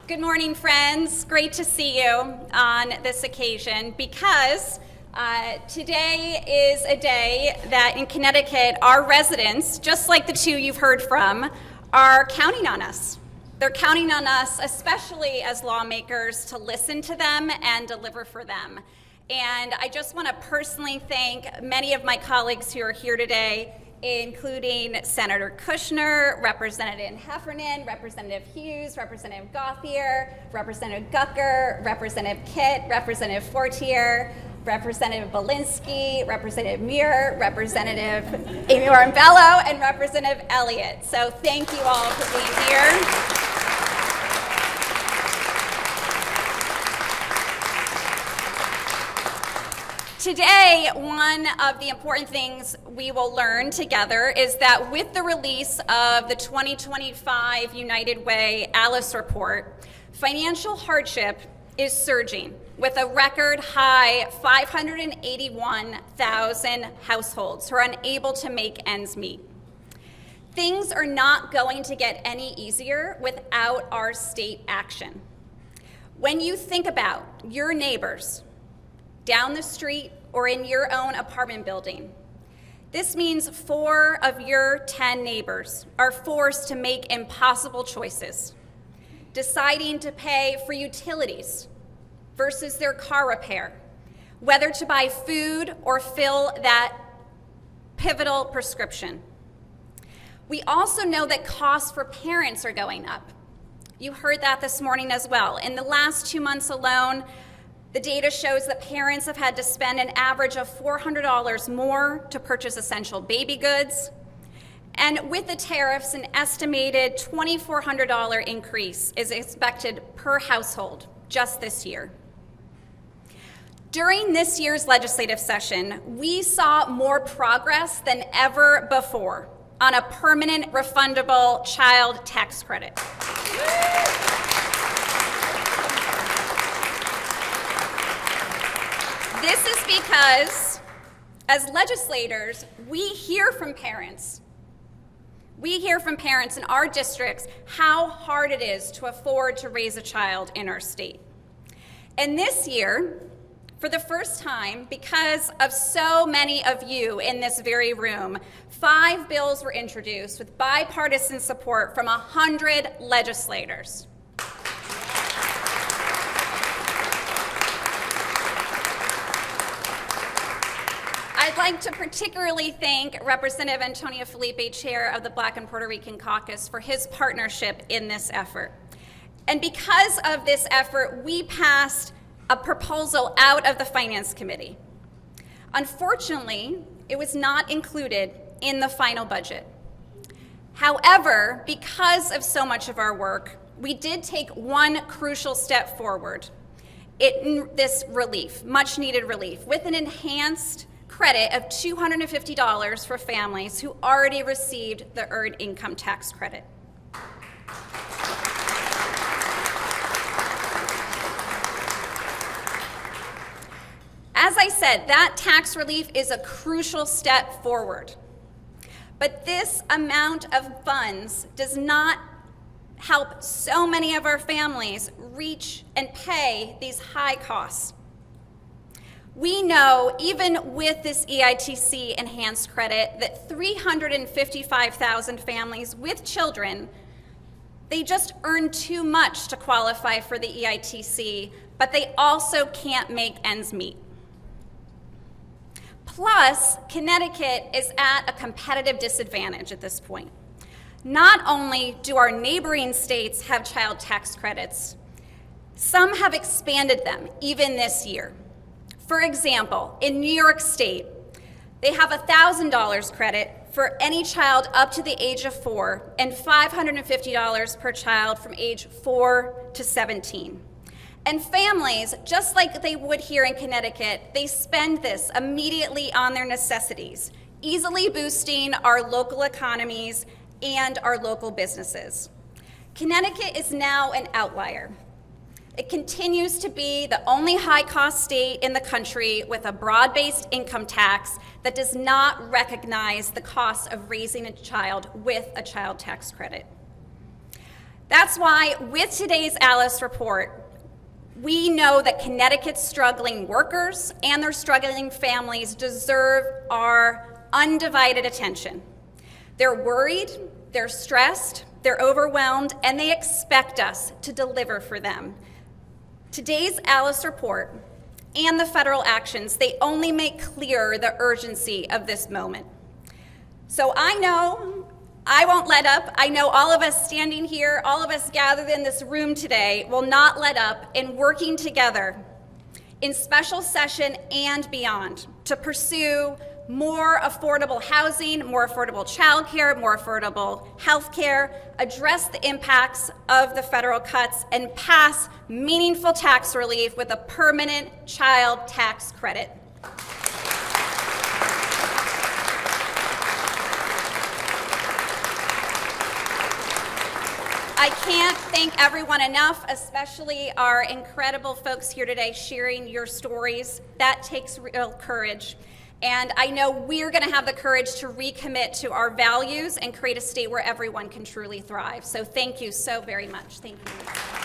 Good morning, friends. Great to see you on this occasion because today is a day that in Connecticut, our residents, just like the two you've heard from, are counting on us. They're counting on us, especially as lawmakers, to listen to them and deliver for them. And I just want to personally thank many of my colleagues who are here today, including Senator Kushner, Representative Heffernan, Representative Hughes, Representative Gauthier, Representative Gucker, Representative Kitt, Representative Fortier, Representative Belinsky, Representative Muir, Representative Amy Orambello, and Representative Elliott. So thank you all for being here. Today, one of the important things we will learn together is that with the release of the 2025 United Way ALICE report, financial hardship is surging with a record high 581,000 households who are unable to make ends meet. Things are not going to get any easier without our state action. When you think about your neighbors, down the street or in your own apartment building, this means 4 of your 10 neighbors are forced to make impossible choices, deciding to pay for utilities versus their car repair, whether to buy food or fill that pivotal prescription. We also know that costs for parents are going up. You heard that this morning as well. In the last 2 months alone, the data shows that parents have had to spend an average of $400 more to purchase essential baby goods. And with the tariffs, an estimated $2,400 increase is expected per household just this year. During this year's legislative session, we saw more progress than ever before on a permanent refundable child tax credit. This is because, as legislators, we hear from parents. We hear from parents in our districts how hard it is to afford to raise a child in our state. And this year, for the first time, because of so many of you in this very room, 5 bills were introduced with bipartisan support from 100 legislators. I'd like to particularly thank Representative Antonio Felipe, chair of the Black and Puerto Rican Caucus, for his partnership in this effort. And because of this effort, we passed a proposal out of the Finance Committee. Unfortunately, it was not included in the final budget. However, because of so much of our work, we did take one crucial step forward in this relief, much needed relief, with an enhanced credit of $250 for families who already received the Earned Income Tax Credit. As I said, that tax relief is a crucial step forward. But this amount of funds does not help so many of our families reach and pay these high costs. We know, even with this EITC enhanced credit, that 355,000 families with children, they just earn too much to qualify for the EITC, but they also can't make ends meet. Plus, Connecticut is at a competitive disadvantage at this point. Not only do our neighboring states have child tax credits, some have expanded them even this year. For example, in New York State, they have a $1,000 credit for any child up to the age of 4 and $550 per child from age 4 to 17. And families, just like they would here in Connecticut, they spend this immediately on their necessities, easily boosting our local economies and our local businesses. Connecticut is now an outlier. It continues to be the only high-cost state in the country with a broad-based income tax that does not recognize the cost of raising a child with a child tax credit. That's why, with today's ALICE report, we know that Connecticut's struggling workers and their struggling families deserve our undivided attention. They're worried, they're stressed, they're overwhelmed, and they expect us to deliver for them. Today's ALICE report and the federal actions, they only make clear the urgency of this moment. So I know I won't let up. I know all of us standing here, all of us gathered in this room today will not let up in working together in special session and beyond to pursue more affordable housing, more affordable childcare, more affordable health care, address the impacts of the federal cuts, and pass meaningful tax relief with a permanent child tax credit. I can't thank everyone enough, especially our incredible folks here today sharing your stories. That takes real courage. And I know we're going to have the courage to recommit to our values and create a state where everyone can truly thrive. So thank you so very much. Thank you.